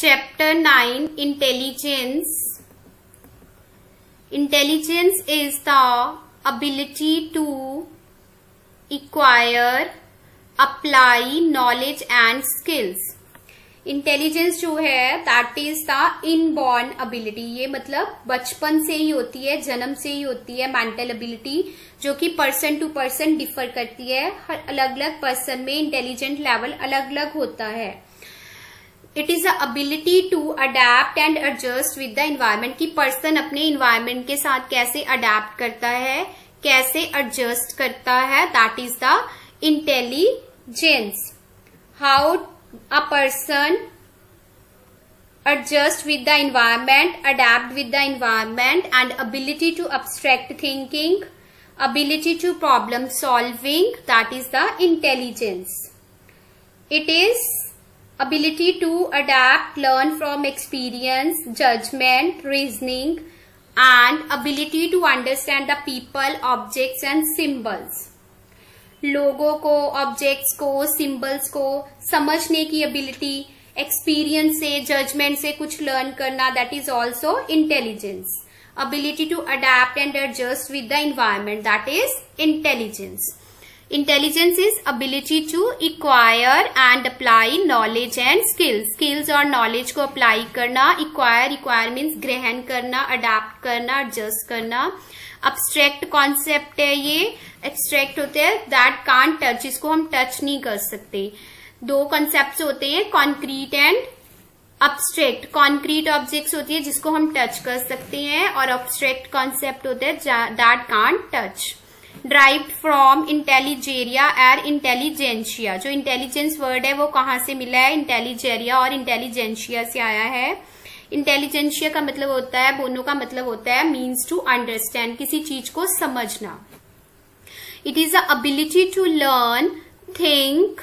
Chapter 9 Intelligence. Intelligence is the ability to acquire, apply knowledge and skills. Intelligence जो है that is the inborn ability. ये मतलब बचपन से ही होती है, जन्म से ही होती है. मेंटल एबिलिटी जो कि पर्सन टू पर्सन डिफर करती है. हर अलग अलग पर्सन में इंटेलिजेंट लेवल अलग अलग होता है. It is the ability to adapt and adjust with the environment. की पर्सन अपने इन्वायरमेंट के साथ कैसे अडेप्ट करता है, कैसे एडजस्ट करता है, that is the intelligence. How a person adjust with the environment, adapt with the environment, and ability to abstract thinking, ability to problem solving, that is the intelligence. It is ability to adapt, learn from experience, judgment, reasoning, and ability to understand the people, objects and symbols. लोगों को, objects को, symbols को समझने की ability, experience से, judgement से कुछ learn करना, that is also intelligence. Ability to adapt and adjust with the environment, that is intelligence. Intelligence is ability to acquire and apply knowledge and skills. Skills और knowledge को apply करना. Acquire means ग्रहण करना, adapt करना, adjust करना. Abstract concept है ये. Abstract होते हैं दैट कांट टच, जिसको हम टच नहीं कर सकते. दो कॉन्सेप्ट होते हैं, concrete and abstract. Concrete objects होती है जिसको हम टच कर सकते हैं, और अब्स्ट्रैक्ट कॉन्सेप्ट होते हैं that can't touch. Derived from इंटेलिजेरिया और इंटेलिजेंशिया. जो इंटेलिजेंस वर्ड है वो कहाँ से मिला है? इंटेलिजेरिया और इंटेलिजेंशिया से आया है. इंटेलिजेंशिया का मतलब होता है, बोनो का मतलब होता है मीन्स टू अंडरस्टैंड, किसी चीज को समझना. It is the ability to learn, think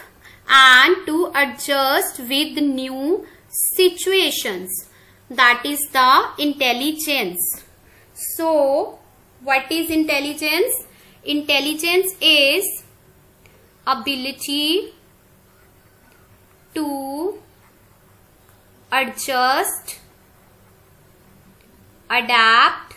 and to adjust with new situations, that is the intelligence. So what is intelligence? Intelligence is ability to adjust, adapt,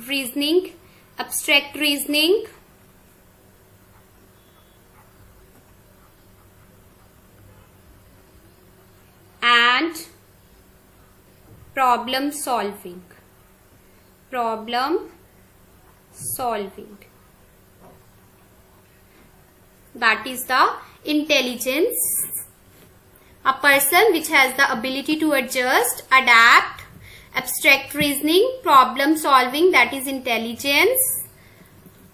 reasoning, abstract reasoning, and problem solving. That is the intelligence. A person which has the ability to adjust, adapt, abstract reasoning, problem solving, that is intelligence.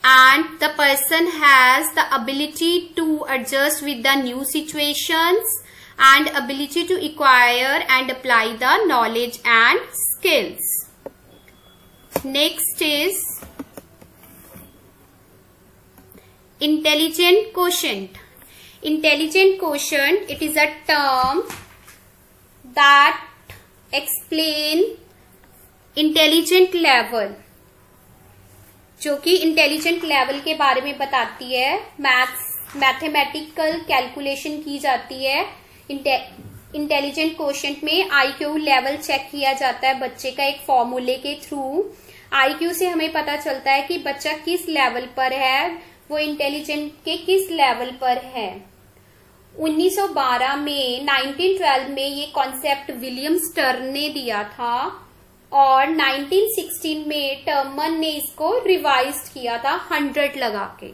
And the person has the ability to adjust with the new situations and ability to acquire and apply the knowledge and skills. Next is intelligent quotient. Intelligent quotient, it is a term that explain intelligent level, जो कि intelligent level के बारे में बताती है. Mathematical calculation की जाती है. इंटेलिजेंट क्वोशिएंट में आईक्यू लेवल चेक किया जाता है बच्चे का एक फॉर्मूले के थ्रू. आईक्यू से हमें पता चलता है कि बच्चा किस लेवल पर है, वो इंटेलिजेंट के किस लेवल पर है. 1912 में 1912 में ये कॉन्सेप्ट विलियम स्टर्न ने दिया था, और 1916 में टर्मन ने इसको रिवाइज किया था 100 लगा के.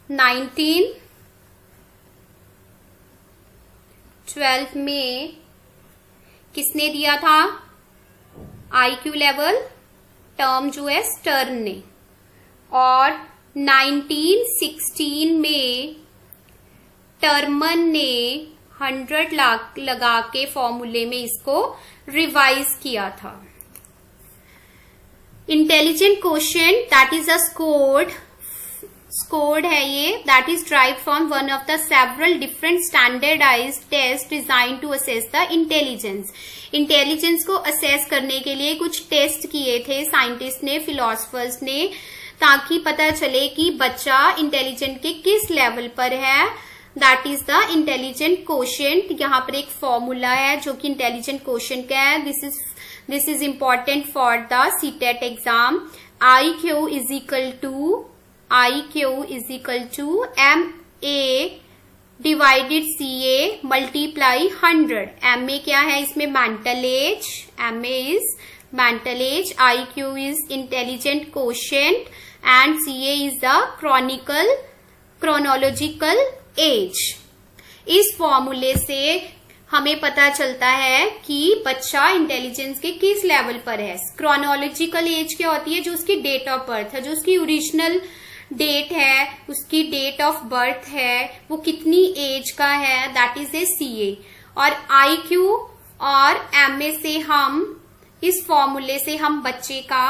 1912 में किसने दिया था आईक्यू लेवल? टर्म जो है स्टर्न ने. और 1916 में टर्मन ने 100 लगा के फॉर्मूले में इसको रिवाइज किया था. Intelligent quotient that is a scored scored है ये, that is drive from one of the several different standardised test design to assess the intelligence. Intelligence को असेस करने के लिए कुछ टेस्ट किए थे साइंटिस्ट ने, फिलोसफर्स ने, ताकि पता चले कि बच्चा इंटेलिजेंट के किस लेवल पर है। That is the intelligent quotient. यहाँ पर एक फॉर्मूला है जो कि इंटेलिजेंट कोशेंट का है। This is important for the CTET exam. IQ is equal to MA divided CA multiply 100। MA क्या है इसमें? Mental as. MA is mental as, IQ is intelligent quotient and CA is the chronological age. इस फॉर्मूले से हमें पता चलता है कि बच्चा इंटेलिजेंस के किस लेवल पर है। क्रोनोलॉजिकल एज क्या होती है? जो उसकी डेट ऑफ बर्थ है, जो उसकी ओरिजिनल डेट है, उसकी डेट ऑफ बर्थ है, वो कितनी एज का है, दैट इज ए CA। और IQ और MA से हम, इस फॉर्मूले से हम बच्चे का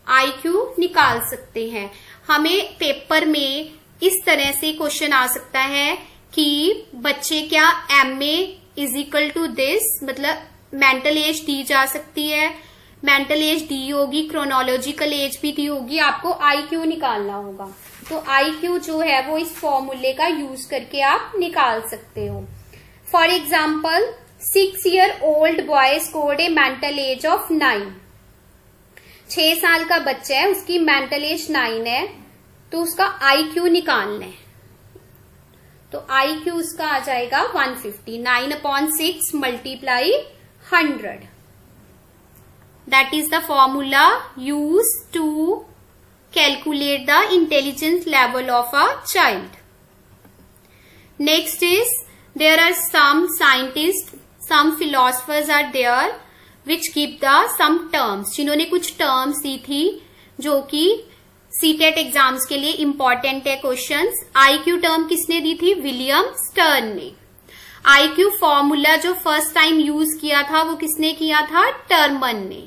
IQ निकाल सकते हैं। हमें पेपर में इस तरह से क्वेश्चन आ सकता है कि बच्चे क्या MA is equal to this, मतलब मेंटल एज दी जा सकती है, मेंटल एज दी होगी, क्रोनोलॉजिकल एज भी दी होगी, आपको IQ निकालना होगा। तो IQ जो है वो इस फॉर्मूले का यूज करके आप निकाल सकते हो। For example 6 year old boy scored A mental as of 9। 6 साल का बच्चा है, उसकी मेंटल एज 9 है, तो उसका IQ निकालना है। तो IQ उसका आ जाएगा 150। 9/6 multiply 100। That is the formula use to calculate the intelligence level of a child. Next is there are some scientist, some philosophers are there which give the some terms, जिन्होंने कुछ terms दी थी जो कि CTET exams के लिए important है questions. IQ term किसने दी थी? विलियम स्टर्न ने। IQ फॉर्मूला जो फर्स्ट टाइम यूज किया था वो किसने किया था? टर्मन ने।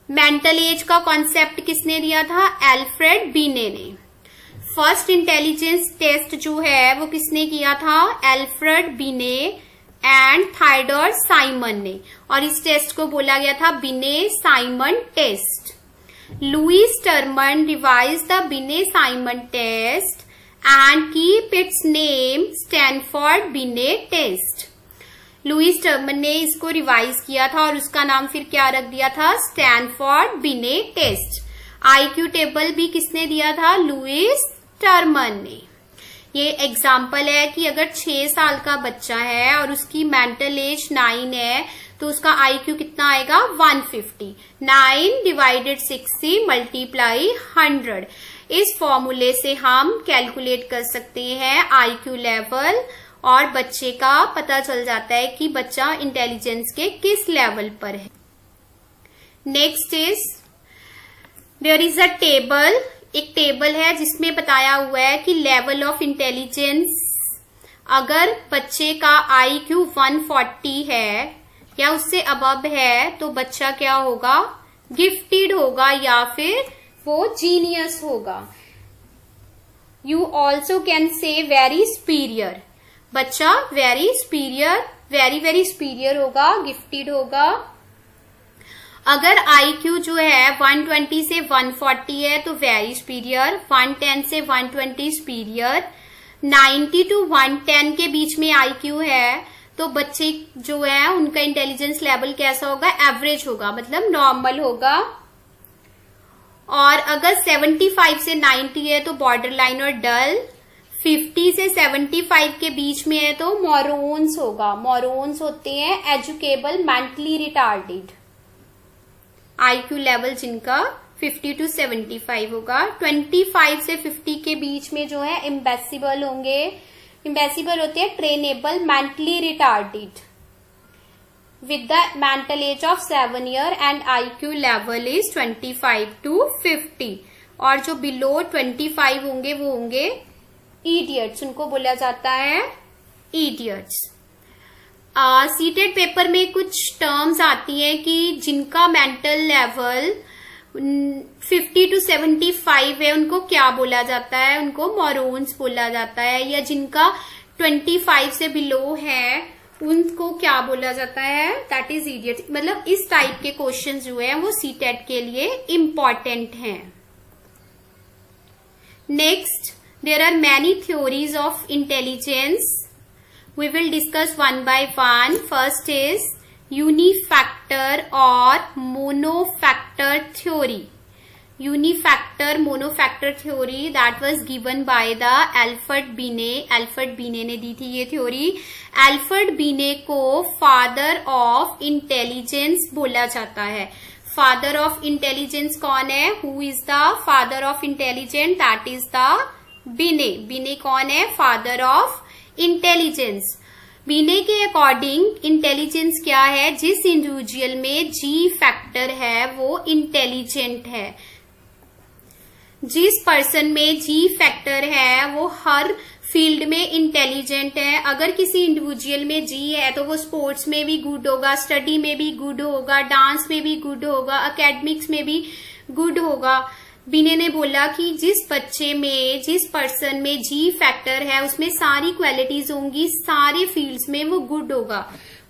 मेंटल एज का कॉन्सेप्ट किसने दिया था? एल्फ्रेड बीने ने। फर्स्ट इंटेलिजेंस टेस्ट जो है वो किसने किया था? एल्फ्रेड बीने एंड थायोडोर साइमन ने। और इस टेस्ट को बोला गया था Binet Simon test. Louis Terman revised the Binet-Simon test and keep its name Stanford Binet test. Louis Terman ने इसको रिवाइज किया था और उसका नाम फिर क्या रख दिया था? Stanford Binet test. IQ table भी किसने दिया था? लुइस टर्मन ने। ये एग्जाम्पल है कि अगर 6 साल का बच्चा है और उसकी मेंटल एज 9 है तो उसका IQ कितना आएगा? 150। 9 डिवाइडेड 60 मल्टीप्लाई 100। इस फॉर्मूले से हम कैलकुलेट कर सकते हैं IQ लेवल और बच्चे का पता चल जाता है कि बच्चा इंटेलिजेंस के किस लेवल पर है। Next is there is a table. एक टेबल है जिसमें बताया हुआ है कि लेवल ऑफ इंटेलिजेंस, अगर बच्चे का IQ 140 है या उससे अबव है तो बच्चा क्या होगा? गिफ्टेड होगा या फिर वो जीनियस होगा। You also can say very superior. बच्चा वेरी सुपीरियर, वेरी सुपीरियर होगा, गिफ्टेड होगा। अगर IQ जो है 120 से 140 है तो वेरी सुपीरियर, 110 से 120 सुपीरियर, 90 to 110 के बीच में IQ है तो बच्चे जो है उनका इंटेलिजेंस लेवल कैसा होगा? एवरेज होगा, मतलब नॉर्मल होगा। और अगर 75 से 90 है तो बॉर्डर लाइन और डल, 50 से 75 के बीच में है तो मोरोन्स होगा। मोरोन्स होते हैं एजुकेबल मेंटली रिटार्डेड। IQ लेवल जिनका 50 to 75 होगा। 25 से 50 के बीच में जो है इम्बेसिबल होंगे। इम्बेसिबल होते हैं trainable mentally retarded with the mental age of 7 years and IQ level is 25 to 50। और जो below 25 होंगे वो होंगे idiots, उनको बोला जाता है idiots। सीटेड पेपर में कुछ टर्म्स आती हैं कि जिनका मेंटल लेवल 50 to 75 है उनको क्या बोला जाता है? उनको मोरॉन्स बोला जाता है। या जिनका 25 से बिलो है उनको क्या बोला जाता है? That is idiot. मतलब इस टाइप के क्वेश्चन जो है वो सीटेट के लिए इम्पॉर्टेंट हैं। Next, there are many theories of intelligence. We will discuss one by one. First is unifactor और monofactor theory. Unifactor monofactor theory that was given by the Alfred Binet. Alfred Binet ने दी थी ये theory. Alfred बीने को father of intelligence बोला जाता है। Father of intelligence कौन है? Who is the father of intelligence? That is the बीने। बीने कौन है? Father of intelligence. बीने के अकॉर्डिंग इंटेलिजेंस क्या है? जिस इंडिविजुअल में जी फैक्टर है वो इंटेलिजेंट है। जिस पर्सन में जी फैक्टर है वो हर फील्ड में इंटेलिजेंट है। अगर किसी इंडिविजुअल में जी है तो वो स्पोर्ट्स में भी गुड होगा, स्टडी में भी गुड होगा, डांस में भी गुड होगा, एकेडमिक्स में भी गुड होगा। बीने ने बोला कि जिस बच्चे में, जिस पर्सन में जी फैक्टर है उसमें सारी क्वालिटीज होंगी, सारे फील्ड्स में वो गुड होगा।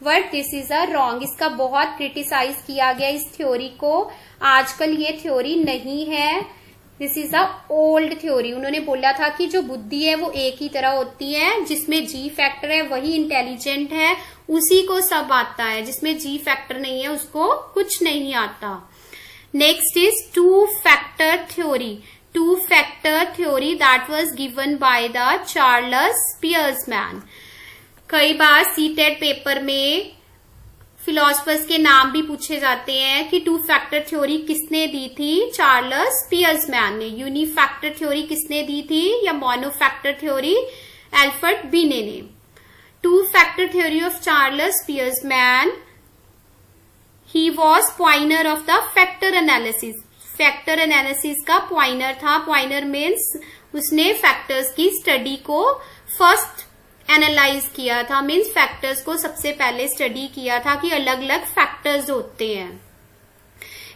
But this is a wrong. इसका बहुत क्रिटिसाइज किया गया इस थ्योरी को। आजकल ये थ्योरी नहीं है। This is a old theory. उन्होंने बोला था कि जो बुद्धि है वो एक ही तरह होती है, जिसमें जी फैक्टर है वही इंटेलिजेंट है, उसी को सब आता है। जिसमें जी फैक्टर नहीं है उसको कुछ नहीं आता। Next is two-factor theory. Two-factor theory that was given by the Charles Spearman. कई बार सीटेट पेपर में फिलोसफर्स के नाम भी पूछे जाते हैं कि टू फैक्टर थ्योरी किसने दी थी? चार्ल्स स्पीयर्समैन ने। यूनिफैक्टर थ्योरी किसने दी थी? या मोनोफैक्टर थ्योरी एल्फ्रेड बीने ने। Two factor theory of Charles Spearman, he was pioneer of the factor analysis. Factor analysis का पॉइनर था। पॉइनर मीन्स उसने फैक्टर्स की स्टडी को फर्स्ट एनालाइज किया था। मीन्स फैक्टर्स को सबसे पहले स्टडी किया था कि अलग अलग फैक्टर्स होते हैं।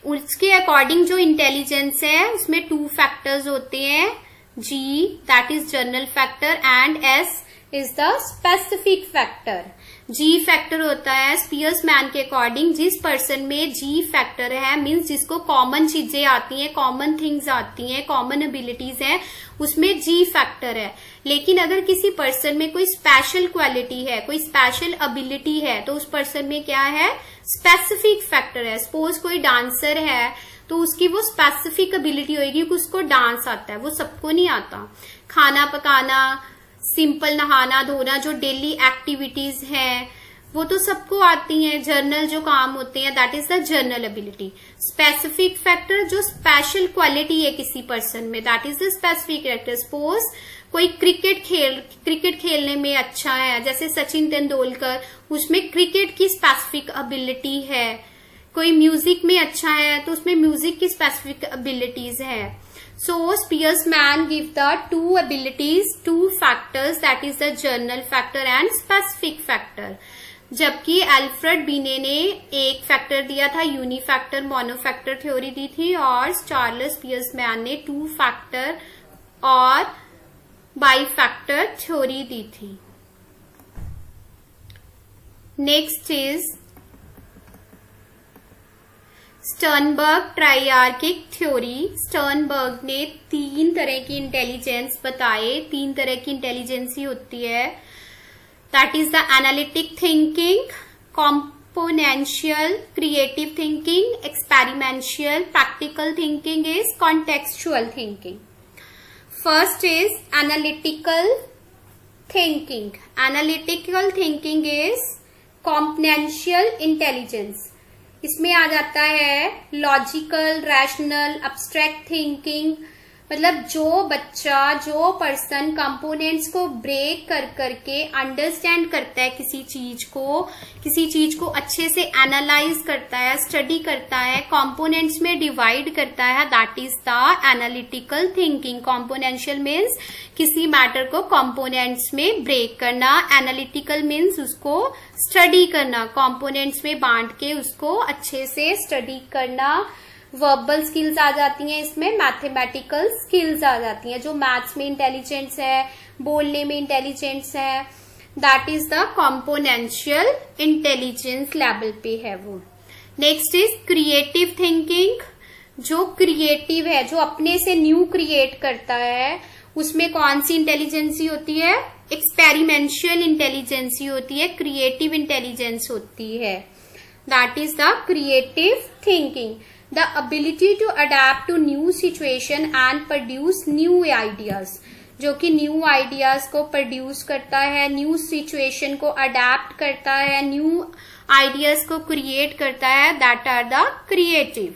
उसके अकॉर्डिंग जो इंटेलिजेंस है उसमें टू फैक्टर्स होते हैं। G that is general factor and S is the specific factor. G factor होता है स्पीयर्समैन के अकॉर्डिंग जिस पर्सन में जी फैक्टर है, मीन्स जिसको कॉमन चीजें आती हैं, कॉमन थिंग्स आती हैं, कॉमन एबिलिटीज हैं, उसमें जी फैक्टर है। लेकिन अगर किसी पर्सन में कोई स्पेशल क्वालिटी है, कोई स्पेशल एबिलिटी है, तो उस पर्सन में क्या है? स्पेसिफिक फैक्टर है। सपोज कोई डांसर है तो उसकी वो स्पेसिफिक एबिलिटी होगी कि उसको डांस आता है, वो सबको नहीं आता। खाना पकाना, सिंपल नहाना धोना, जो डेली एक्टिविटीज हैं वो तो सबको आती हैं। जर्नल जो काम होते हैं that is the journal ability. Specific factor जो स्पेशल क्वालिटी है किसी पर्सन में, that is the specific factor. Suppose कोई क्रिकेट खेलने में अच्छा है, जैसे सचिन तेंदुलकर, उसमें क्रिकेट की स्पेसिफिक एबिलिटी है। कोई म्यूजिक में अच्छा है तो उसमें म्यूजिक की स्पेसिफिक एबिलिटीज है। So Spearman give the two abilities, two factors, that is the general factor and specific factor. जबकि एल्फ्रेड बीने ने एक फैक्टर दिया था, यूनिफैक्टर मोनोफैक्टर थ्योरी दी थी, और चार्ल्स स्पीयर्समैन ने टू फैक्टर और बाईफैक्टर थ्योरी दी थी। Next is Sternberg triarchic theory. Sternberg ने 3 तरह की इंटेलिजेंस बताए। 3 तरह की इंटेलिजेंस ही होती है। That is the analytic thinking, componential creative thinking, experiential practical thinking is contextual thinking. First is analytical thinking. Analytical thinking is componential intelligence. इसमें आ जाता है लॉजिकल, रैशनल, एब्स्ट्रैक्ट थिंकिंग। मतलब जो बच्चा, जो पर्सन कंपोनेंट्स को ब्रेक कर करके अंडरस्टैंड करता है किसी चीज को अच्छे से एनालाइज करता है, स्टडी करता है, कंपोनेंट्स में डिवाइड करता है, that is the analytical thinking. Componential means किसी मैटर को कंपोनेंट्स में ब्रेक करना, एनालिटिकल मीन्स उसको स्टडी करना, कंपोनेंट्स में बांट के उसको अच्छे से स्टडी करना, वर्बल स्किल्स आ जाती हैं, इसमें मैथमेटिकल स्किल्स आ जाती हैं। जो मैथ्स में इंटेलिजेंस है, बोलने में इंटेलिजेंस है, that is the componential intelligence level पे है वो। Next is creative thinking. जो क्रिएटिव है, जो अपने से न्यू क्रिएट करता है, उसमें कौन सी इंटेलिजेंसी होती है? एक्सपेरिमेंशियल इंटेलिजेंसी होती है, क्रिएटिव इंटेलिजेंस होती है। That is the creative thinking. The ability to adapt to new situation and produce new ideas. जो कि न्यू आइडियाज को प्रोड्यूस करता है, न्यू सिचुएशन को अडेप्ट करता है, न्यू आइडियाज को क्रिएट करता है, that are the creative.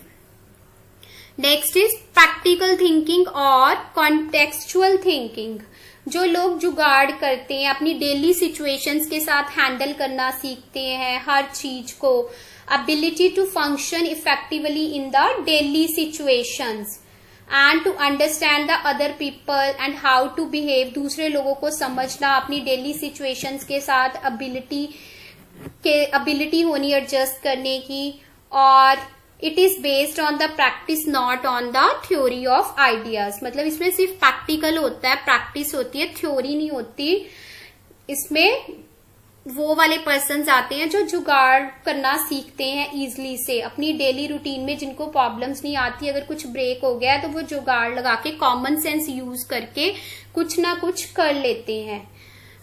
Next is practical thinking और कॉन्टेक्सचुअल थिंकिंग। जो लोग जुगाड़ करते हैं, अपनी डेली सिचुएशंस के साथ हैंडल करना सीखते हैं हर चीज को। Ability to function effectively in the daily situations and to understand the other people and how to behave. दूसरे लोगों को समझना, अपनी डेली सिचुएशंस के साथ एबिलिटी होनी एडजस्ट करने की। और it is based on the practice, not on the theory of ideas. मतलब इसमें सिर्फ प्रैक्टिकल होता है, प्रैक्टिस होती है, थ्योरी नहीं होती। इसमें वो वाले पर्सन्स आते हैं जो जुगाड़ करना सीखते हैं इजिली से अपनी डेली रूटीन में, जिनको प्रॉब्लम्स नहीं आती। अगर कुछ ब्रेक हो गया है तो वो जुगाड़ लगा के कॉमन सेंस यूज करके कुछ ना कुछ कर लेते हैं।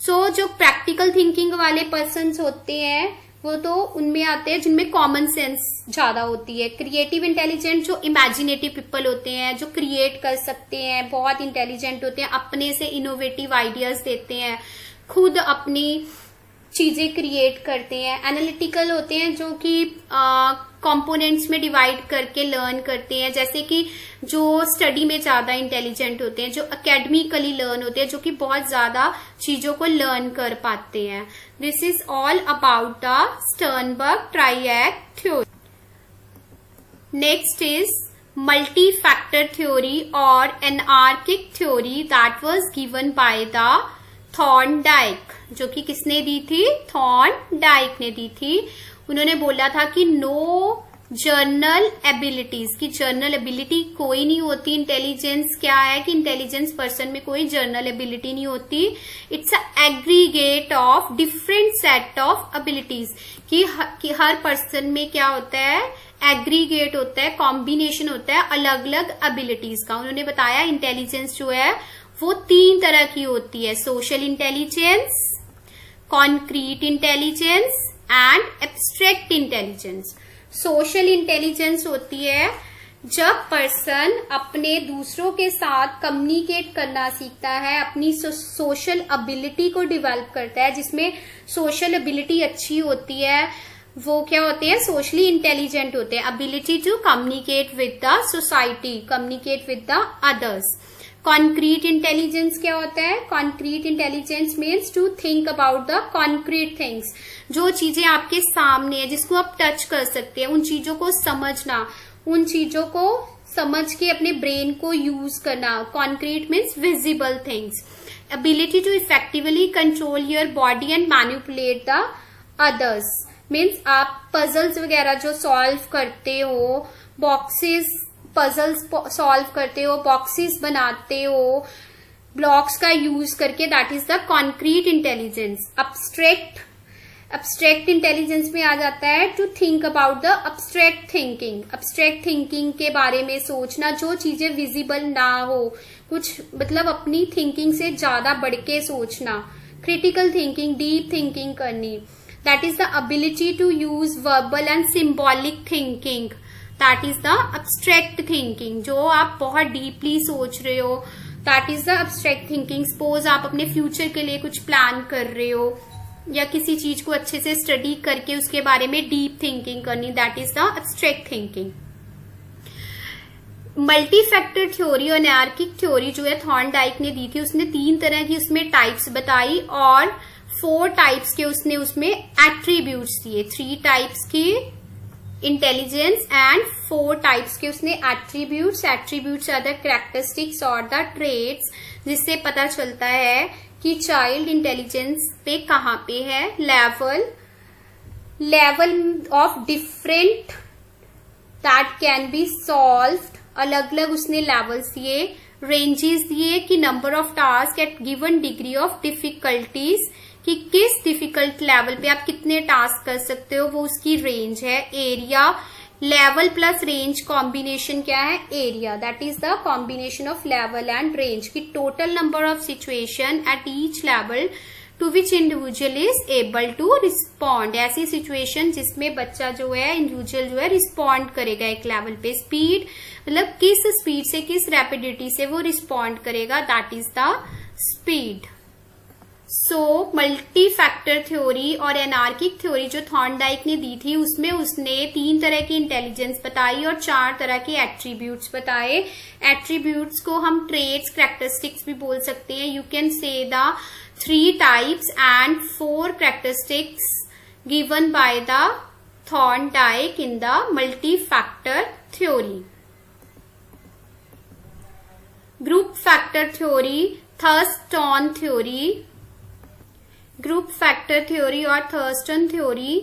सो जो प्रैक्टिकल थिंकिंग वाले पर्सन्स होते हैं वो तो उनमें आते हैं जिनमें कॉमन सेंस ज्यादा होती है। क्रिएटिव इंटेलिजेंट जो इमेजिनेटिव पीपल होते हैं, जो क्रिएट कर सकते हैं, बहुत इंटेलिजेंट होते हैं, अपने से इनोवेटिव आइडियाज देते हैं, खुद अपनी चीजें क्रिएट करते हैं। एनालिटिकल होते हैं जो कि कंपोनेंट्स में डिवाइड करके लर्न करते हैं, जैसे कि जो स्टडी में ज्यादा इंटेलिजेंट होते हैं, जो एकेडमिकली लर्न होते हैं, जो कि बहुत ज्यादा चीजों को लर्न कर पाते हैं। This is all about the Sternberg triad theory. Next is multi factor theory और anarchic theory that was given by the Thorndike. जो कि किसने दी थी? थॉर्नडाइक ने दी थी। उन्होंने बोला था कि नो जर्नल एबिलिटीज, की जर्नल एबिलिटी कोई नहीं होती। इंटेलिजेंस क्या है कि इंटेलिजेंस पर्सन में कोई जर्नल एबिलिटी नहीं होती। It's a aggregate of different set of abilities. कि हर पर्सन में क्या होता है? एग्रीगेट होता है, कॉम्बिनेशन होता है अलग अलग एबिलिटीज का। उन्होंने बताया इंटेलिजेंस जो है वो 3 तरह की होती है: social intelligence, concrete intelligence and abstract intelligence. Social intelligence होती है जब पर्सन अपने दूसरों के साथ कम्युनिकेट करना सीखता है, अपनी सोशल एबिलिटी को डेवलप करता है। जिसमें सोशल एबिलिटी अच्छी होती है वो क्या होते हैं? सोशली इंटेलिजेंट होते हैं। Ability to communicate with the society, communicate with the others. Concrete intelligence क्या होता है? Concrete intelligence means to think about the concrete things. जो चीजें आपके सामने है, जिसको आप टच कर सकते हैं, उन चीजों को समझना, उन चीजों को समझ के अपने ब्रेन को यूज करना। Concrete means visible things. Ability to effectively control your body and manipulate the others means आप पजल्स वगैरह जो सॉल्व करते हो, बॉक्सेस पजल्स सॉल्व करते हो, बॉक्सेस बनाते हो ब्लॉक्स का यूज करके, that is the concrete intelligence. Abstract intelligence में आ जाता है to think about the abstract thinking. Abstract thinking के बारे में सोचना, जो चीजें विजिबल ना हो, कुछ मतलब अपनी थिंकिंग से ज्यादा बढ़ के सोचना। क्रिटिकल थिंकिंग, डीप थिंकिंग करनी, that is the ability to use verbal and symbolic thinking, that is the abstract thinking. जो आप बहुत डीपली सोच रहे हो, that is the abstract thinking. Suppose आप अपने फ्यूचर के लिए कुछ प्लान कर रहे हो या किसी चीज को अच्छे से स्टडी करके उसके बारे में डीप थिंकिंग करनी, that is the abstract thinking. Multi factor theory और एनार्किक थ्योरी जो है थॉर्नडाइक ने दी थी, उसने 3 तरह की उसमें टाइप्स बताई और 4 टाइप्स के उसने उसमें एट्रीब्यूट्स दिए। 3 टाइप्स की इंटेलिजेंस एंड 4 टाइप्स के उसने attributes. Attributes are the characteristics और द ट्रेट्स, जिससे पता चलता है कि चाइल्ड इंटेलिजेंस पे कहाँ पे है। Level of different that can be solved, अलग अलग उसने लेवल्स दिए, रेंजेस दिए कि number of task at given degree of difficulties, कि किस डिफिकल्ट लेवल पे आप कितने टास्क कर सकते हो, वो उसकी रेंज है। Area, level plus range combination क्या है, area, that is the combination of level and range, की total number of situation at each level to which individual is able to respond, ऐसी सिचुएशन जिसमें बच्चा जो है, इंडिविजुअल जो है रिस्पॉन्ड करेगा एक लेवल पे। स्पीड मतलब किस स्पीड से, किस रैपिडिटी से वो रिस्पॉन्ड करेगा, that is the speed. So multi factor theory और एनार्किक थ्योरी जो थॉर्नडाइक ने दी थी, उसमें उसने 3 तरह की इंटेलिजेंस बताई और 4 तरह के एट्रीब्यूट्स बताए। एट्रीब्यूट्स को हम ट्रेट्स, कैरेक्टरिस्टिक्स भी बोल सकते हैं। You can say the 3 types and 4 characteristics given by the Thorndike in the multi factor theory. Group factor theory, Thurstone theory, group factor theory और Thurstone theory.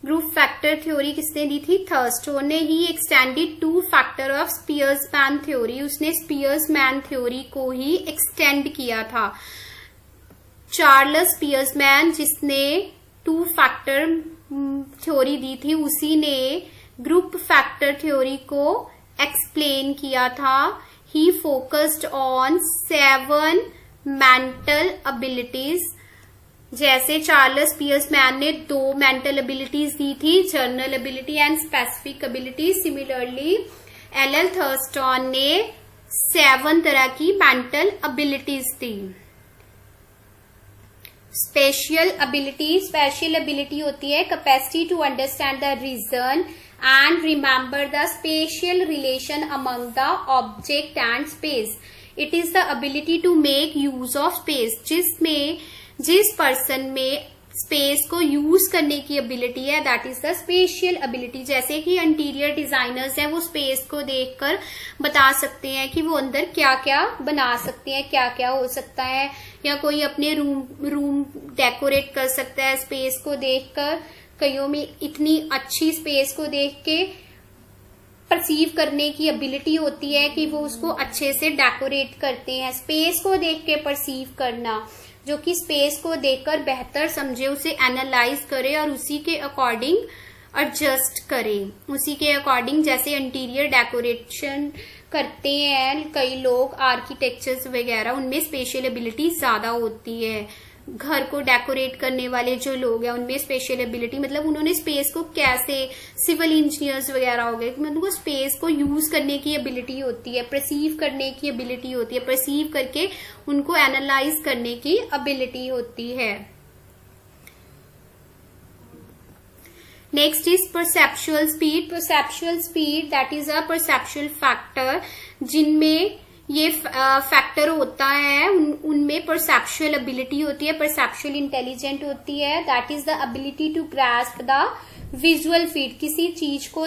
Group factor theory किसने दी थी, Thurstone ने ही extended 2 factor of Spearman theory, उसने Spearman theory को ही extend किया था। चार्ल्स स्पियर्समैन जिसने 2 फैक्टर थ्योरी दी थी, उसी ने ग्रुप फैक्टर थ्योरी को एक्सप्लेन किया था। He focused on 7 mental abilities, जैसे चार्ल्स पियर्समैन ने 2 मेंटल एबिलिटीज दी थी, general ability and specific ability. Similarly L Thurstone ने 7 तरह की मेंटल एबिलिटीज दी। स्पेशियल एबिलिटी होती है capacity to understand the reason and remember the spatial relation among the object and space. It is the ability to make use of space, जिस person में space को use करने की ability है, that is the spatial ability. जैसे कि interior designers हैं, वो स्पेस को देखकर बता सकते हैं कि वो अंदर क्या क्या बना सकते हैं, क्या क्या हो सकता है, या कोई अपने रूम डेकोरेट कर सकता है स्पेस को देखकर। कईयों में इतनी अच्छी स्पेस को देख के परसीव करने की एबिलिटी होती है कि वो उसको अच्छे से डेकोरेट करते हैं। स्पेस को देख के परसीव करना, जो कि स्पेस को देखकर बेहतर समझे, उसे एनालाइज करे और उसी के अकॉर्डिंग एडजस्ट करे, उसी के अकॉर्डिंग। जैसे इंटीरियर डेकोरेशन करते हैं कई लोग, आर्किटेक्चर्स वगैरह, उनमें स्पेशल एबिलिटी ज्यादा होती है। घर को डेकोरेट करने वाले जो लोग हैं, उनमें स्पेशल एबिलिटी मतलब उन्होंने स्पेस को कैसे, सिविल इंजीनियर्स वगैरह हो गए, मतलब वो स्पेस को यूज करने की एबिलिटी होती है, परसीव करने की एबिलिटी होती है, परसीव करके उनको एनालाइज करने की एबिलिटी होती है। Next is perceptual speed that is a perceptual factor, जिनमें ये फैक्टर होता है, उनमें परसेप्चुअल एबिलिटी होती है, परसेप्चुअल इंटेलिजेंट होती है। That is the ability to grasp the visual feed, किसी चीज को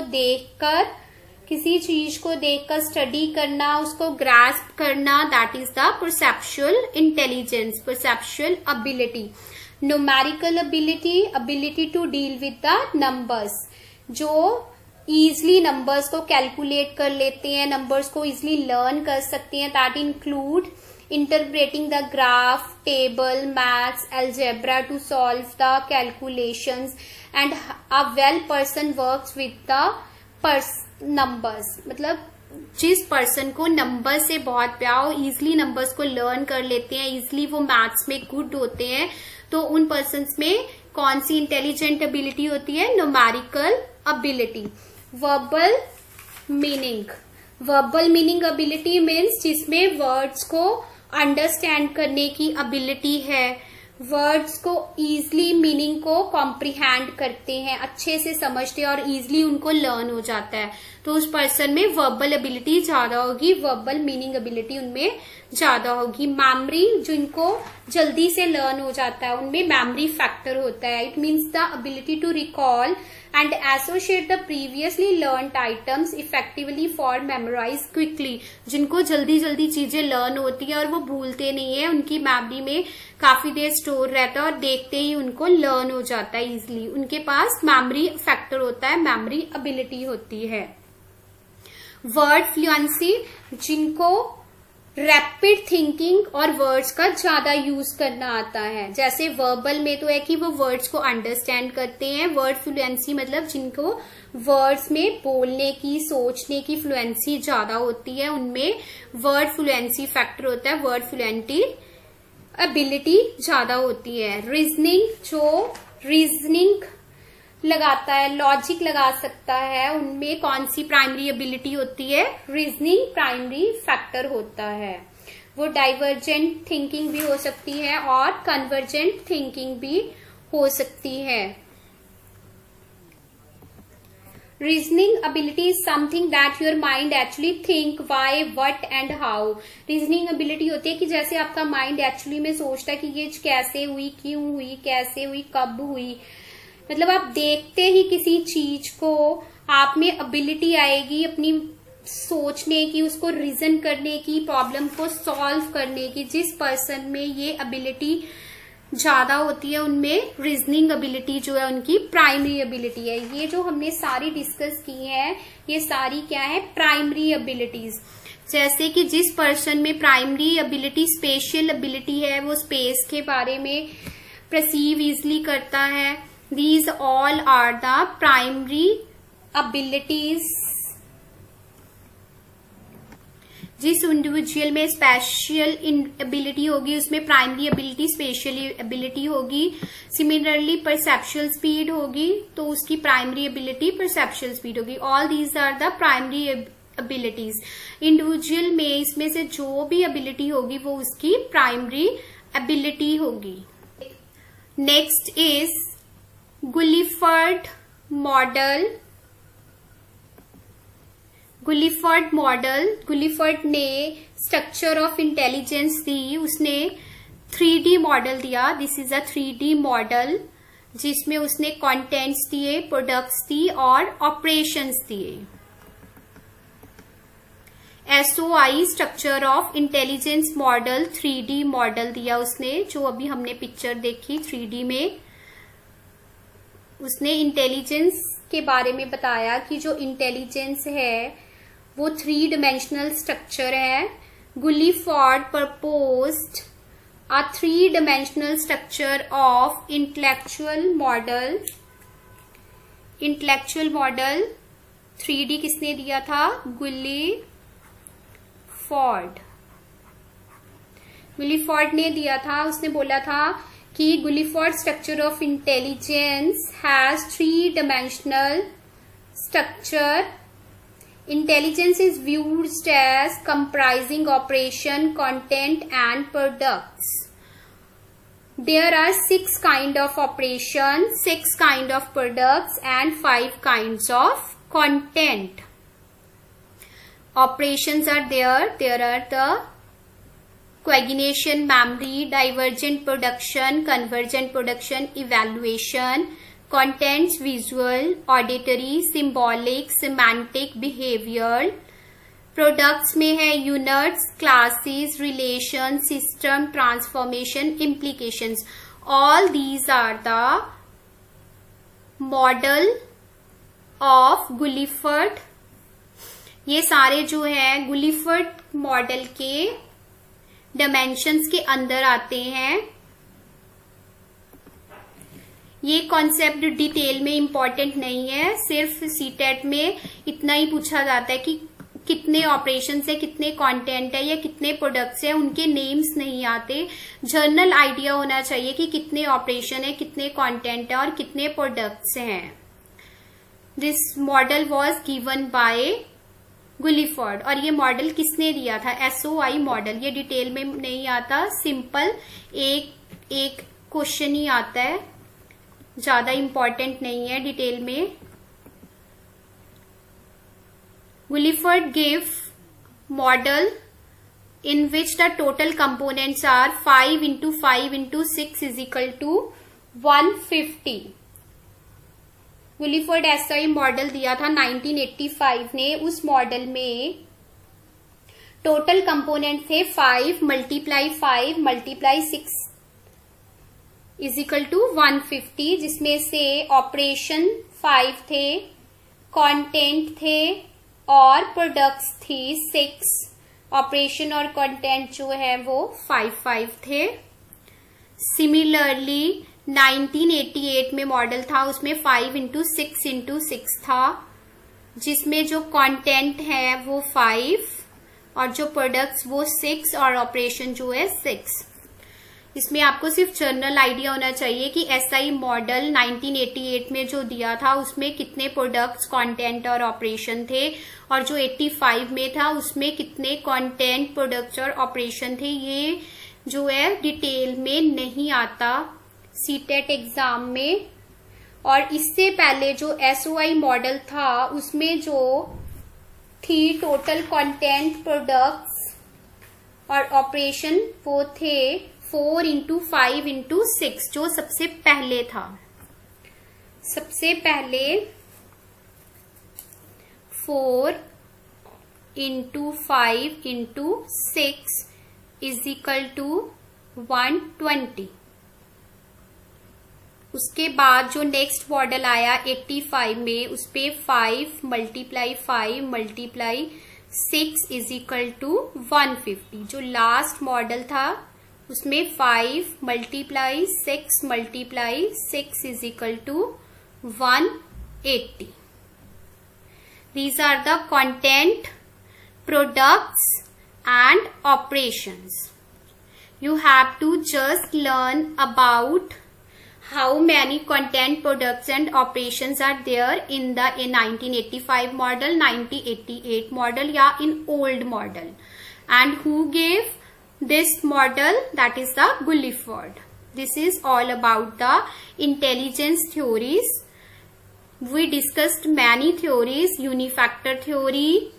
देखकर स्टडी करना, उसको ग्रास्प करना, that is the perceptual intelligence, perceptual ability. Numerical ability to deal with the numbers, जो इजली नंबर्स को कैलकुलेट कर लेते हैं, नंबर्स को इजली लर्न कर सकते हैं। That include interpreting the graph, table, maths, algebra to solve the calculations and a well person works with the numbers. मतलब जिस पर्सन को नंबर से बहुत प्यार हो, इजली नंबर्स को लर्न कर लेते हैं, इजली वो मैथ्स में गुड होते हैं, तो उन पर्सन्स में कौन सी इंटेलिजेंट एबिलिटी होती है, numerical ability. Verbal meaning ability means जिसमें वर्ड्स को अंडरस्टैंड करने की एबिलिटी है, वर्ड्स को इजली मीनिंग को कॉम्प्रिहेंड करते हैं, अच्छे से समझते हैं और इजली उनको लर्न हो जाता है, तो उस पर्सन में वर्बल एबिलिटी ज्यादा होगी, वर्बल मीनिंग एबिलिटी उनमें ज्यादा होगी। मेमोरी, जिनको जल्दी से लर्न हो जाता है, उनमें मेमोरी फैक्टर होता है। It means the ability to recall and associate the previously learned items effectively for memorize quickly. जिनको जल्दी जल्दी चीजें लर्न होती है और वो भूलते नहीं है, उनकी मेमोरी में काफी देर स्टोर रहता है और देखते ही उनको लर्न हो जाता है इजिली. उनके पास मेमोरी फैक्टर होता है, मेमोरी एबिलिटी होती है. वर्ड फ्लुएंसी, जिनको रैपिड थिंकिंग और वर्ड्स का ज्यादा यूज करना आता है. जैसे वर्बल में तो है कि वो वर्ड्स को अंडरस्टैंड करते हैं. वर्ड फ्लुएंसी मतलब जिनको वर्ड्स में बोलने की, सोचने की फ्लुएंसी ज्यादा होती है, उनमें वर्ड फ्लुएंसी फैक्टर होता है, वर्ड फ्लुएंटी एबिलिटी ज्यादा होती है. रीजनिंग, जो रीजनिंग लगाता है, लॉजिक लगा सकता है, उनमें कौन सी प्राइमरी एबिलिटी होती है? रीजनिंग प्राइमरी फैक्टर होता है. वो डाइवर्जेंट थिंकिंग भी हो सकती है और कन्वर्जेंट थिंकिंग भी हो सकती है. Reasoning ability is something that your mind actually think why, what and how. Reasoning ability होती है कि जैसे आपका माइंड एक्चुअली में सोचता है कि ये कैसे हुई, क्यों हुई, कैसे हुई, कब हुई. मतलब आप देखते ही किसी चीज को, आप में एबिलिटी आएगी अपनी सोचने की, उसको रीजन करने की, प्रॉब्लम को सॉल्व करने की. जिस पर्सन में ये एबिलिटी ज्यादा होती है उनमें रीजनिंग एबिलिटी जो है उनकी प्राइमरी एबिलिटी है. ये जो हमने सारी डिस्कस की है, ये सारी क्या है? Primary abilities. जैसे कि जिस पर्सन में प्राइमरी एबिलिटी स्पेशल एबिलिटी है, वो स्पेस के बारे में परसीव इजिली करता है. These all are the primary abilities. जिस इंडिविजुअल में स्पेशल एबिलिटी होगी उसमें प्राइमरी एबिलिटी स्पेशल एबिलिटी होगी. सिमिलरली परसेप्शुअल स्पीड होगी तो उसकी प्राइमरी एबिलिटी परसेप्शुअल स्पीड होगी. All these are the primary abilities. Individual में इसमें से जो भी एबिलिटी होगी वो उसकी प्राइमरी एबिलिटी होगी. Next is Guilford model. Guilford ने स्ट्रक्चर ऑफ इंटेलिजेंस दी. उसने 3D मॉडल दिया. This is a 3D model जिसमें उसने कंटेंट्स दिए, प्रोडक्ट्स दी और ऑपरेशंस दिए. SOI structure of intelligence model 3D model दिया उसने. जो अभी हमने पिक्चर देखी 3D में, उसने इंटेलिजेंस के बारे में बताया कि जो इंटेलिजेंस है वो 3 डायमेंशनल स्ट्रक्चर है. Guilford proposed a 3 dimensional structure of intellectual model. Intellectual model 3D किसने दिया था? गुलिफर्ड ने दिया था. उसने बोला था कि Guilford structure of intelligence has 3 dimensional structure. Intelligence is viewed as comprising operation, content and products. There are 6 kind of operation, 6 kind of products and 5 kinds of content. Operations are there. There are the coagulation, memory, divergent production, convergent production, evaluation, contents, visual, auditory, symbolic, semantic, behavioral. Products में है units, classes, relation, system, transformation, implications. All these are the model of गुलिफर्ड. ये सारे जो है गुलिफर्ड model के dimensions के अंदर आते हैं. ये कॉन्सेप्ट डिटेल में इंपॉर्टेंट नहीं है, सिर्फ सीटेट में इतना ही पूछा जाता है कि कितने ऑपरेशंस है, कितने कंटेंट है या कितने प्रोडक्ट्स है. उनके नेम्स नहीं आते. जनरल आइडिया होना चाहिए कि कितने ऑपरेशन है, कितने कंटेंट है और कितने प्रोडक्ट्स हैं. This model was given by Guilford. और ये मॉडल किसने दिया था? SOI model. ये डिटेल में नहीं आता, सिंपल एक क्वेश्चन ही आता है, ज्यादा इंपॉर्टेंट नहीं है डिटेल में. Guilford give model in which the total components are 5 into 5 into 6 is equal to 150. Guilford SI model दिया था 1985 ने। उस मॉडल में टोटल कंपोनेंट थे 5 × 5 × 6 इज इक्वल टू 150, जिसमें से ऑपरेशन 5 थे, कंटेंट थे और प्रोडक्ट्स थी 6। ऑपरेशन और कंटेंट जो है वो 5 थे। सिमिलरली 1988 में मॉडल था, उसमें 5 × 6 × 6 था, जिसमें जो कंटेंट है वो 5 और जो प्रोडक्ट्स वो 6 और ऑपरेशन जो है 6। इसमें आपको सिर्फ जनरल आइडिया होना चाहिए कि एसआई मॉडल 1988 में जो दिया था उसमें कितने प्रोडक्ट्स, कंटेंट और ऑपरेशन थे, और जो 85 में था उसमें कितने कंटेंट, प्रोडक्ट्स और ऑपरेशन थे। ये जो है डिटेल में नहीं आता सीटेट एग्जाम में। और इससे पहले जो एसओआई मॉडल था उसमें जो थी टोटल कंटेंट, प्रोडक्ट्स और ऑपरेशन वो थे 4 × 5 × 6, जो सबसे पहले था। सबसे पहले 4 × 5 × 6 इज इक्वल टू 120। उसके बाद जो नेक्स्ट मॉडल आया 85 में, उस पे 5 × 5 × 6 इज इक्वल टू 150। जो लास्ट मॉडल था उसमें 5 × 6 × 6 is equal to 180। These are the content, products and operations. You have to just learn about how many content, products and operations are there in the 1985 model, 1988 model या in old model, and who gave this model, that is the Gulliford. This is all about the intelligence theories. We discussed many theories: unifactor theory,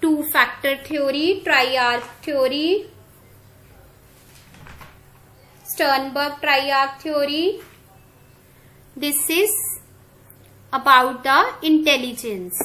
two-factor theory, triarch theory, Sternberg triarch theory. This is about the intelligence.